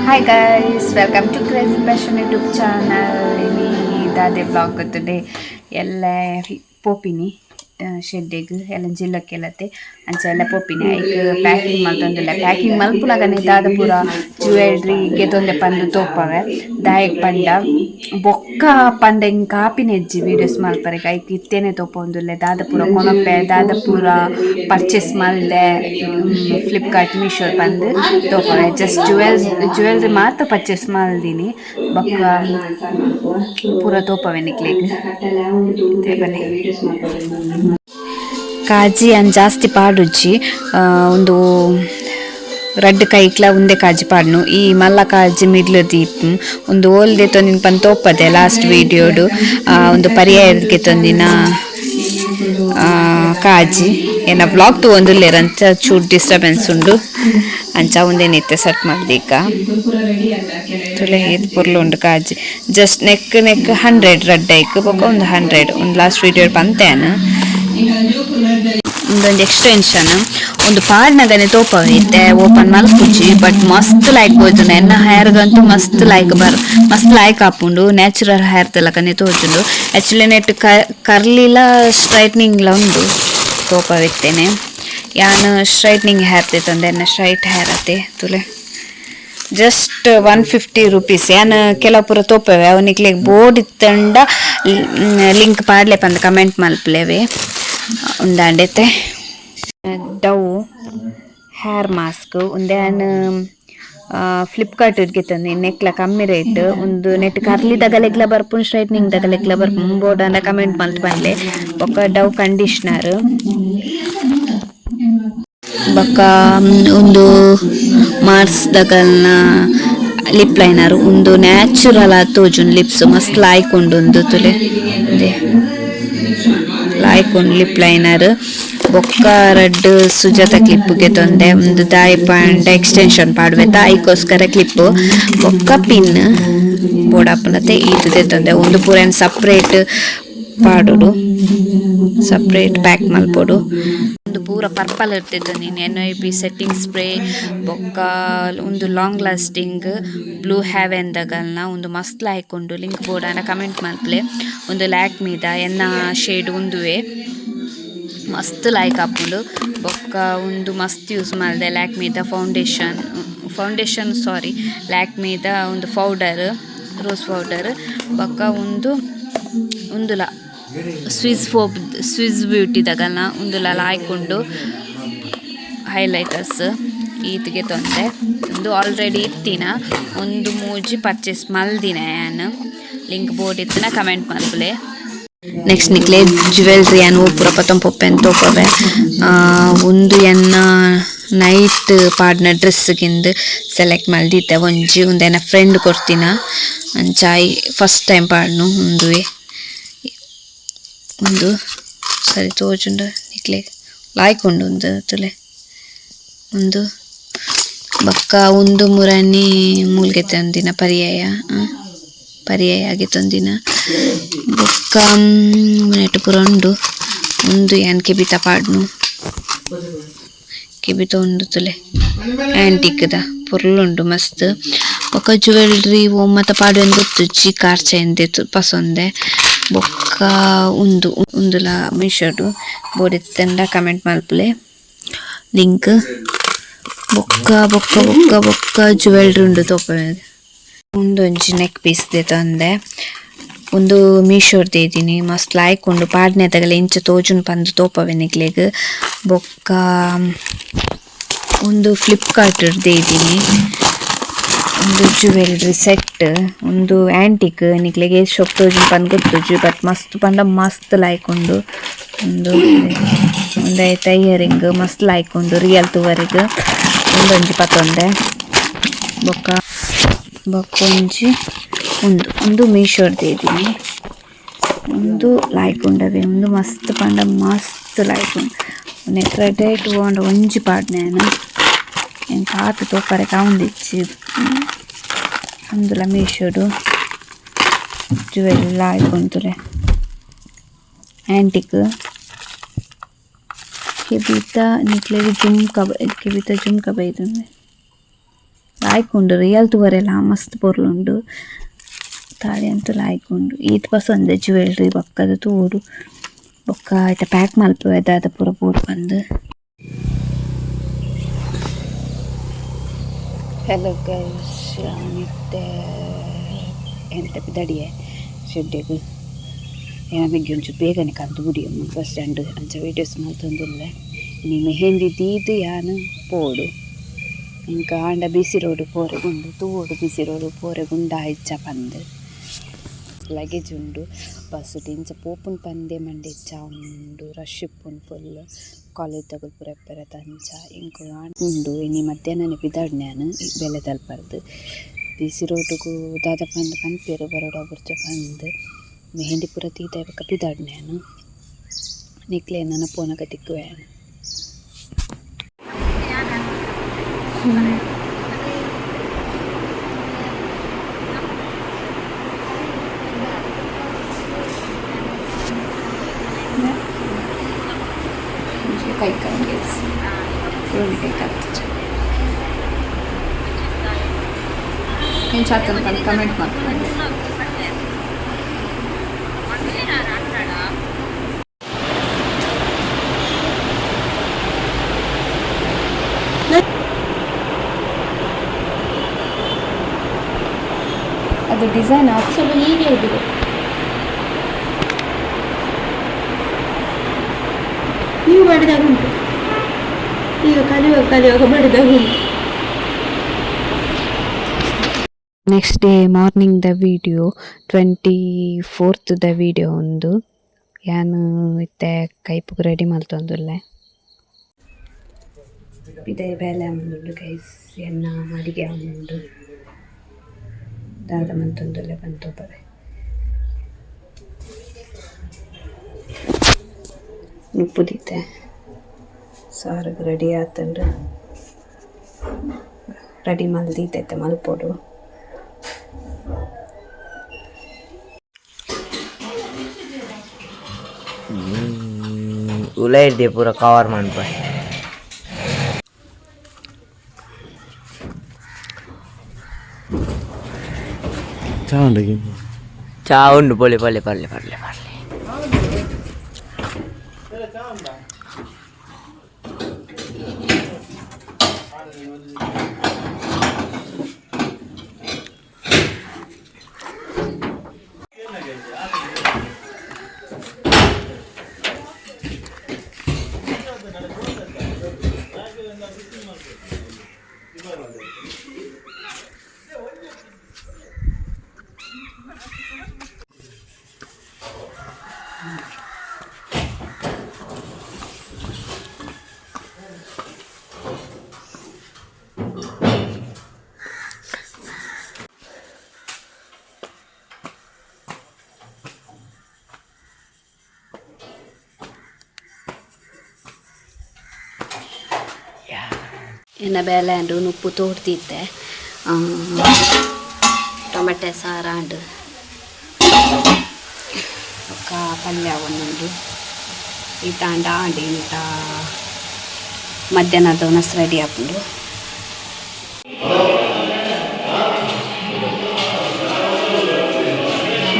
Hi guys, welcome to Crazy Passion YouTube channel. Ini dade vlog today. Yella popini ಶೆಡ್ಡಿಗೆ ಎಲ್ಲ ಜಿಲ್ಲಕ್ಕೆಲ್ಲತ್ತೆ ಅಂಚ ಎಲ್ಲ ಪೊಪ್ಪಿನ hike packing ಮಲ್ತೊಂದುಲ್ಲ packing ಮಲ್ಪುನಗನೆ ದಾದ ಪೂರ jewellery ಗೆತೊಂದೆ ಪಂದು ತೋಪವೆ ದಾಯಕ್ ಪಂಡ ಬೊಕ್ಕ ಪಂಡ ಇಂಗ್ ಕಾಪಿನ ಹೆಜ್ಜಿ ವೀಡಿಯೋಸ್ ಮಲ್ಪರೆ ಐಕ್ ಇತ್ತೇನೆ ತೋಪೊಂದುಲ್ಲೆ ದಾದ ಪೂರ ಕೊನಪ್ಪೆ ದಾದ ಪೂರ ಪರ್ಚೇಸ್ ಮಲ್ದೆ ಫ್ಲಿಪ್ಕಾರ್ಟ್ ಮೀಶೋ ಪಂದು ತೋಪವೆ ಜಸ್ಟ್ ಜ್ಯುವೆಲ್ರಿ ಮಾತ್ರ ಪರ್ಚೇಸ್ ಮಲ್ದಿನಿ ಬೊಕ್ಕ ಪೂರ ತೋಪವೆ ನಿಕ್ಲೆಗ್ ಬನ್ನಿ ಕಾಜಿ ಅನ್ ಜಾಸ್ತಿ ಪಾಡುಜ್ಜಿ ಒಂದು ರಡ್ಡ್ ಕೈಕ್ಲ ಉಂದೆ ಕಾಜಿ ಪಾಡ್ನು ಈ ಮಲ್ಲ ಕಾಜಿ ಮಿಡ್ಲ್ ದೀಪ್ ಒಂದು ಓಲ್ದೆ ತೊಂದಿನ ಪಂದ್ ತೋಪದೆ ಲಾಸ್ಟ್ ವೀಡಿಯೋಡು ಒಂದು ಪರಿಯಾರಕ್ಕೆ ತೊಂದಿನ ಕಾಜಿ ಏನ ವ್ಲಾಗ್ ತಗೊಂದುಲ್ಲೇರ ಅಂಚ ಚೂಟ್ ಡಿಸ್ಟರ್ಬೆನ್ಸ್ ಉಂಡು ಅಂಚ ಒಂದೇ ನಿತ್ಯ ಸೆಟ್ ಮಾಡ್ದೀಗ ತುಲೆ ಇದು ಪುರ್ಲುಂಡು ಕಾಜಿ ಜಸ್ಟ್ ನೆಕ್ 100 ರಡ್ಡ್ ಐಕ್ ಬೊಕ ಒಂದು 100 ಒಂದು ಲಾಸ್ಟ್ ವೀಡಿಯೋ ಪಂತೇನು ಒಂದೊಂದು ಎಕ್ಸ್ಟೆನ್ಷನ್ ಒಂದು ಪಾಡ್ನಗನೆ ತೋಪವೈತೆ ಓಪನ್ ಮಲ್ಪುಜಿ ಬಟ್ ಮಸ್ತ್ ಲೈಕ್ ಹೋಯ್ತು ಎನ್ನ ಹೇರ್ಗಂತೂ ಮಸ್ತ್ ಲೈಕ್ ಆಪುಂಡು ನ್ಯಾಚುರಲ್ ಹೇರ್ ತಲಕನೆ ತೋಜುಂಡು ಆ್ಯಕ್ಚುಲಿ ನೆಟ್ ಕರ್ಲಿಲ ಸ್ಟ್ರೈಟ್ನಿಂಗ್ಲ ಉಂಡು ತೋಪವಿತ್ತೇನೆ ಯಾನು ಸ್ಟ್ರೈಟ್ನಿಂಗ್ ಹೇರ್ ತೆತ್ತೊಂದೆ ಎನ್ನ ಸ್ಟ್ರೈಟ್ ಹೇರ್ ಅತ್ತೆ ತುಲೆ ಜಸ್ಟ್ 150 ರೂಪೀಸ್ ಯಾನ್ ಕೆಲವು ಪೂರ ತೋಪವೆ ಅವನಿಗೆ ಬೋರ್ಡ್ ಇತ್ತಂಡ ಲಿಂಕ್ ಪಾಡ್ಲೆ ಪಂದ ಕಮೆಂಟ್ ಮಲ್ಪಲೇವೆ ಉಂದಾಂಡೆತೆ ಡವ್ ಹೇರ್ ಮಾಸ್ಕ್ ಉಂದ್ಯಾನ್ ಫ್ಲಿಪ್ಕಾರ್ಟ್ಗೆ ತಂದು ನೆಕ್ಲ ಕಮ್ಮಿ ರೇಟ್ ಒಂದು ನೆಟ್ ಕರ್ಲಿ ತಗಲೆಗ್ಲ ಬರ್ಪುನ್ ಸ್ಟ್ರೈಟ್ನಿಂಗ್ ತಗಲೆಗ್ಲ ಬರ್ಪುನ್ ಬೋರ್ಡ್ ಅಂಡ ಕಮೆಂಟ್ ಮಲ್ತ್ ಬಂದ್ಲೆ ಬೊಕ್ಕ ಡವ್ ಕಂಡೀಷ್ನರ್ ಬೊಕ್ಕ ಒಂದು ಮಾರ್ಸ್ ದಗಲ್ನ ಲಿಪ್ ಲೈನರ್ ಒಂದು ನ್ಯಾಚುರಲ್ ಆದ್ ತೋಜುಂಡು ಲಿಪ್ಸ್ ಮಸ್ತ್ ಲಾಯ್ಕೊಂಡು ಒಂದು ತುಲೆ ಲಾಯ್ಕೊಂಡು ಲಿಪ್ ಲೈನರ್ ಬೊಕ್ಕ ರಡ್ಡ್ ಸುಜಾತ ಕ್ಲಿಪ್ಗೆ ತೊಂದೆ ಒಂದು ದಾಯಿ ಪಂಡ ಎಕ್ಸ್ಟೆನ್ಷನ್ ಪಾಡುವೆ ತಾಯಿಗೋಸ್ಕರ ಕ್ಲಿಪ್ ಬೊಕ್ಕ ಪಿನ್ ಬೋಡಾಪುನತೆ ಈತದೆ ತೊಂದೆ ಒಂದು ಪೂರ ಸಪ್ರೇಟ್ ಪಾಡುಡು ಸಪ್ರೇಟ್ ಪ್ಯಾಕ್ ಮಲ್ಪೊಡು ಒಂದು ಪೂರ ಪರ್ಪಲ್ ಇರ್ತಿತ್ತು ನೀನು NYP ಸೆಟ್ಟಿಂಗ್ ಸ್ಪ್ರೇ ಬೊಕ್ಕ ಒಂದು ಲಾಂಗ್ ಲಾಸ್ಟಿಂಗ್ ಬ್ಲೂ ಹ್ಯಾವೆನ್ ದಗಲ್ನ ಒಂದು ಮಸ್ತ್ ಲಾಯ್ಕೊಂಡು ಲಿಂಕ್ ಬೋರ್ಡಾನ ಕಮೆಂಟ್ ಮಲ್ಪಲೆ ಒಂದು ಲ್ಯಾಕ್ಮಿದ ಎನ್ನ ಶೇಡ್ ಒಂದುವೆ ಮಸ್ತ್ ಲಾಯ್ಕ್ ಆಪುಂಡು ಬೊಕ್ಕ ಒಂದು ಮಸ್ತ್ ಯೂಸ್ ಮಾಡಿದೆ ಲ್ಯಾಕ್ಮಿದ ಲ್ಯಾಕ್ಮಿದ ಒಂದು ಪೌಡರ್ ರೋಸ್ ಪೌಡರ್ ಬೊಕ್ಕ ಒಂದುಲ ಸ್ವಿಸ್ ಬ್ಯೂಟಿ ತಗಲ್ನ ಒಂದುಲ ಲಾಯ್ಕೊಂಡು ಹೈಲೈಟರ್ಸ್ ಈತ್ಗೆ ತೊಂದೆ ಒಂದು ಆಲ್ರೆಡಿ ಇತ್ತಿನ ಒಂದು ಮೂಜಿ ಪರ್ಚೇಸ್ ಮಲ್ದಿನ ನಾನು ಲಿಂಕ್ ಬೋರ್ಡ್ ಇತ್ತಿನ ಕಮೆಂಟ್ ಮಲ್ಪಲೆ ನೆಕ್ಸ್ಟ್ ನಿಕ್ಲೆ ಜ್ಯುವೆಲ್ರಿ ಅನ್ನು ಪೂರ ಪೊಪ್ಪೆನ್ ತೋಪವೆ ಒಂದು ಎನ್ನ ನೈಟ್ ಪಾಡ್ನ ಡ್ರೆಸ್ಗಿಂದು ಸೆಲೆಕ್ಟ್ ಮಲ್ದಿದ್ದೆ ಒಂಜಿ ಒಂದೇನ ಫ್ರೆಂಡ್ ಕೊಡ್ತಿನ ಅಂಚಾಯಿ ಫಸ್ಟ್ ಟೈಮ್ ಪಾಡ್ನು ಒಂದು ಸರಿ ತೋಜುಂಡು ನಿಕ್ಲೆ ಲಾಯ್ಕೊಂಡು ಒಂದು ತುಲೆ ಒಂದು ಬೊಕ್ಕ ಒಂದು ಮುರನಿ ಮೂಲ್ಗೆ ತಂದಿನ ಪರ್ಯಾಯ ಆಗಿ ತಂದಿನ ಬೊಕ್ಕ ನೆಟ್ಟು ಪೂರ ಉಂಡು ಒಂದು ಏನ್ ಕೆಬಿತ ಪಾಡ್ನು ಕೆಬಿತ ಉಂಡು ತುಲೆ ಆ್ಯಂಟಿಕ್ದ ಪುರ್ಲುಂಡು ಮಸ್ತ್ ಬೊಕ್ಕ ಜ್ಯುವೆಲ್ರಿ ಒಮ್ಮತ ಪಾಡು ಎಂದು ಗೊತ್ತುಜ್ಜಿ ಕಾರ್ಚ ಎಂದಿತ್ತು ಪಸಂದೆ ಬೊಕ್ಕ ಉಂದುಲ ಮೀಶೋಡು ಬೋರ್ಡ್ ಇತ್ತಂಡ ಕಮೆಂಟ್ ಮಲ್ಪಲೆ ಲಿಂಕ್ ಬೊಕ್ಕ ಜ್ಯುವೆಲ್ರಿ ಉಂಡು ತೋಪೆ ಒಂದೊಂಜಿ ನೆಕ್ ಪೀಸ್ ತಂದೆ ಒಂದು ಮೀಶೋಡ್ ದೇದಿನಿ ಮಸ್ತ್ ಲಾಯ್ಕೊಂಡು ಪಾಡ್ನೆ ತಗಲೆ ಇಂಚ ತೋಜುನ್ ಪಂದು ತೋಪವೆ ನಿಕ್ಲೆಗ್ ಬೊಕ್ಕ ಒಂದು ಫ್ಲಿಪ್ಕಾರ್ಟ್ ದೇದಿನಿ ಒಂದು ಜ್ಯುವೆಲ್ರಿ ಸೆಟ್ ಒಂದು ಆ್ಯಂಟಿಕ್ ನಿಕ್ಲೆಗೆ ಶೊಪ್ ತೋಜುನ್ ಪಂದ್ ಗೊತ್ತುಜು ಬಟ್ ಮಸ್ತ್ ಲಾಯ್ಕೊಂಡು ಒಂದೈತೆ ಇಯರಿಂಗ್ ಮಸ್ತ್ ಲಾಯ್ಕೊಂಡು ರಿಯಲ್ ತೂವರೆಗ್ ಒಂದೊಂಜಿ ಪತ್ತೊಂದೆ ಬೊಕ್ಕ ಒಂಜಿ ಒಂದು ಮೀಶೋಡ್ ದೇದಿನಿ ಒಂದು ಲಾಯ್ಕೊಂಡವೆ ಒಂದು ಮಸ್ತ್ ಲಾಯ್ಕೊಂಡು ನೆಟ್ ರೆಡ್ ಇಟ್ಕೊಂಡು ಒಂಜಿ ಪಾಡ್ನೇನು ಏನು ಕಾತು ತೋಪರೆ ಕಾವಂದಿಚ್ಚಿ ಅಂದುಲ ಮೀಶೋಡು ಜ್ಯುವೆಲ್ ಲಾಯ್ಕೊಂತುಲೆ ಆ್ಯಂಟಿಕ್ ಕೆಬಿತ ನಿಕ್ಲೆಗ್ ಜುಮ್ಕ ಬೈದು ಲಾಯ್ಕೊಂಡು ರಿಯಲ್ ತೂವರೆಲ್ಲ ಮಸ್ತ್ ಪೊರ್ಲುಂಡು ತಾಳಿ ಅಂತೂ ಲಾಯ್ಕೊಂಡು ಈತ್ ಪಸಂದ ಜ್ಯುವೆಲ್ರಿ ಬೊಕ್ಕದ ತೂಡು ಬೊಕ್ಕ ಆಯ್ತ ಪ್ಯಾಕ್ ಮಲ್ಪುವೆದ ಅದ ಪೂರ ಪೂರ ಬಂದು. ಹಲೋ ಗೈಸ್, ಮತ್ತೆ ಎಂತ ಪಿದಡಿಯೇ ಶೆಡ್ಡಿಗೆ ಏನಾಗಿ ಒಂಚೂರು ಬೇಗನೆ ಕರೆದು ಬಿಡಿ ಬಸ್ ಸ್ಟ್ಯಾಂಡ್ ಅಂಚ ವೀಡಿಯೋಸ್ ಮಲ್ತೊಂದಿಲ್ಲ. ನೀ ಮೆಹಂದಿ ತೀದು ಯಾನು ಪೋಡು ಇಂಕ ಆಂಡ ಬಿಸಿ ರೋಡು ಪೋರೆಗುಂಡು ತೂಡು ಬಿಸಿ ರೋಡು ಪೋರೆಗುಂಡ ಹೆಚ್ಚ ಪಂದು ಲಗೇಜ್ ಉಂಡು ಬಸ್ ಇಂಚ ಪೋಪುನ್ ಪಂದೆ ಮಂಡೆ ಹೆಚ್ಚ ಉಂಡು ರಶ್ ಇಪ್ಪುಂಡು ಫುಲ್ ಕಾಲೇಜ್ ತಗೊಳ್ ಪೂರ ಎಪ್ಪರ ತಂಚ ಇಂಕ ಉಂಡು ಇನಿ ಮಧ್ಯಾಹ್ನ ಬಿದಾಡ್ನ್ಯಾನು ಬೆಲೆ ತಲ್ಪರ್ದು ಬಿಸಿ ರೋಡುಗೂ ದಾದ ಪಂದು ಪನ್ಪೇರು ಬರೋಡ ಬುರ್ಚ ಪಂದು ಮೆಹಂದಿ ಪೂರ ತೀತ ಬಕ್ಕ ಬಿದಾಡ್ನ್ಯಾನು ನಿಕ್ಲೆ ನನ್ನ ಪೋನಗ ತಿಕ್ಕುವ್ಯಾನು. ಕೈ ಹೆಂಚಾತಂತ ಕಮೆಂಟ್ ಮಾಡ್ಕೊಂಡು ಅದು ಡಿಸೈನ್ ಸ್ವಲ್ಪ ಹೀಗೆ ಇದೆ. ನೀವು ಮಾಡಿದಾಗ ಉಂಟು ಈಗ ಕಲಿಯುವಾಗ ಮಾಡಿದಾಗ ಉಂಟು. Next day morning the video 24th the video ಒಂದು ಯಾನು ಇತ್ತೆ ಕೈಪುಗ್ ರೆಡಿ ಮಲ್ತೊಂದುಲ್ಲೆ ಇದೇ ಬೇಲೆ ಉಂಡು ಗೈಸ್ ಎನ್ನ ಅಡಿಗೆ ಉಂಡು ದಾದ ಮಂತೊಂದುಲ್ಲೆ ಬಂತೊಬ್ಬರೆ ಉಪ್ಪು ದೀತೆ ಸಾರಿಗೆ ರೆಡಿ ಆತಂಡು ರೆಡಿ ಮಲ್ದೀತೈತೆ ಮಲ್ಪೊಡು. ಉಲ ಇದ್ದೆ ಪೂರ ಕವರ್ ಮಾಡ್ಪ ಚಾ ಉಂಡು ಪೊಲೆ ಪಲ್ಲೆ ಪಲ್ಲೆ ಪಲ್ಲೆ ಪಲ್ಲೆ ಎನ್ನ ಬೇಲೆ ಅಂಡು ಉಪ್ಪು ತೋಡ್ತಿದ್ದೆ ಟೊಮೆಟೊ ಸಾರು ಅಂಡು ಪಲ್ಯ ಒಂದೊಂದು ಈತ ಅಂಡ ಆಂಡಿ ಇಂತ ಮಧ್ಯಾಹ್ನದ ಒನಸ್ ರೆಡಿ ಹಾಕೊಂಡು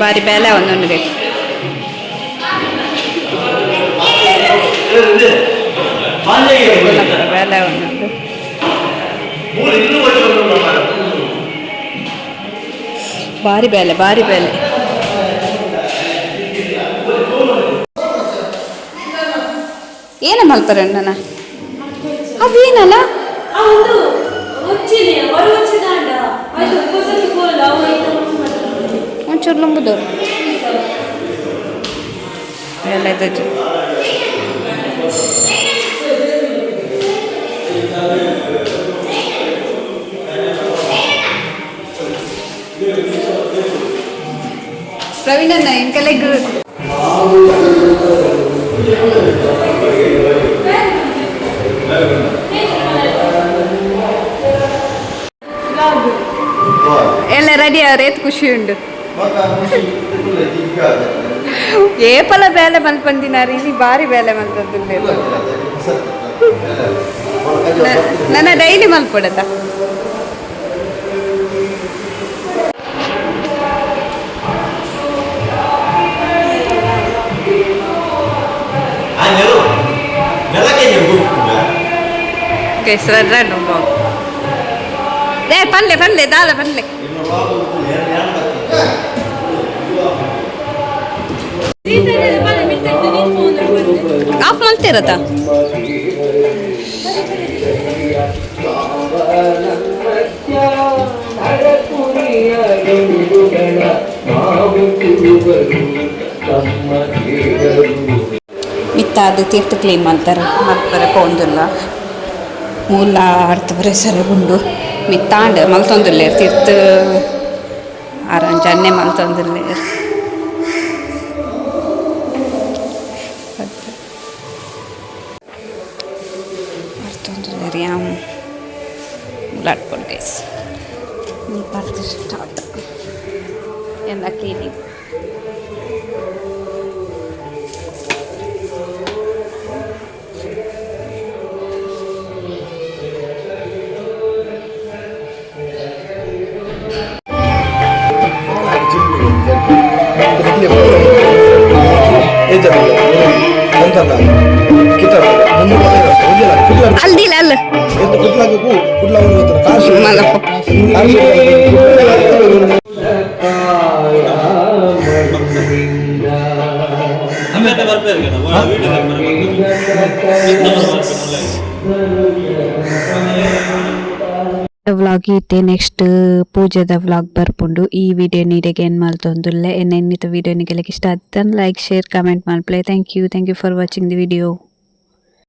ಬಾರಿ ಬೇಲೆ ಒಂದೊಂದು ಬೇಕು ಬೇಲೆ ಒಂದೊಂದು ಭಾರಿ ಬೇಲೆ ಏನ ಮಲ್ಪರೆ ಅಣ್ಣನ ಅದೇನಲ್ಲ ಒಂಚೂರು ಲಂಬುದು ಎಲ್ಲ ಇದ್ದದ್ದು ಪ್ರವೀಣ್ ಅಣ್ಣ ಇಂಕಲೆಗ್ ಎಲ್ಲ ರೆಡಿ ಅವ್ರ ಏತ್ ಖುಷಿ ಉಂಡು ಏಪಲ ಬೇಲೆ ಮಲ್ಪಂದಿನಾರಿ ಇಲ್ಲಿ ಭಾರಿ ಬೇಲೆ ಮಲ್ತದ್ದು ನನ್ನ ಡೈಲಿ ಮಲ್ಪೊಡತ ಗೈಸ್ ರ್ಯಾಂಡಮ್ ಬ್ಲಾಗ್. ಪಲ್ಲೆ ದಾದ ಪಲ್ಲೆ ಆಫ್ ಮಾಡ್ತಿರತ್ತ ಮಿತ್ತಾದ ತೀರ್ಥ ಕ್ಲೀನ್ ಮಾಡ್ತಾರೆ ಮತ್ತೆ ಪೋಂದಿಲ್ಲ ಮೂಲ ಆಡ್ತವ್ರೆ ಸರಿ ಗುಂಡು ಮಿತ್ತಾಂಡ ಮಲ್ತೊಂದಿಲ್ಲ ತೀರ್ಥ ಆರಂಜನ್ನೆ ಮಲ್ತೊಂದಿಲ್ಲ ಮಲ್ತೊಂದಿಲ್ಲ ರೀ ಮುಲಾಡ್ಕೊಂಡು ಗೈಸ್ ನೀ ಬರ್ದು ಸ್ಟಾರ್ಟ್ ಎಲ್ಲ ಕ್ಲೀನಿಂಗ್ ಅಲ್ದಿಲ್ಲ ಅಲ್ಲ ವ್ಲಾಗ್ ಇತ್ತೆ ನೆಕ್ಸ್ಟ್ ಪೂಜೆದ ವ್ಲಾಗ್ ಬರ್ಪುಂಡು ಈ ವಿಡಿಯೋ ನೀರಿಗೆ ಏನು ಮಲ್ತೊಂದುಲ್ಲೆ ಎನ್ನೆನ್ನಿತ ವಿಡಿಯೋ ನಿಗೆಲ್ಲಕ್ಕೆ ಇಷ್ಟ ಆಯ್ತು ಲೈಕ್ ಶೇರ್ ಕಮೆಂಟ್ ಮಾಡ್ಪ್ಲೆ thank you for watching the video.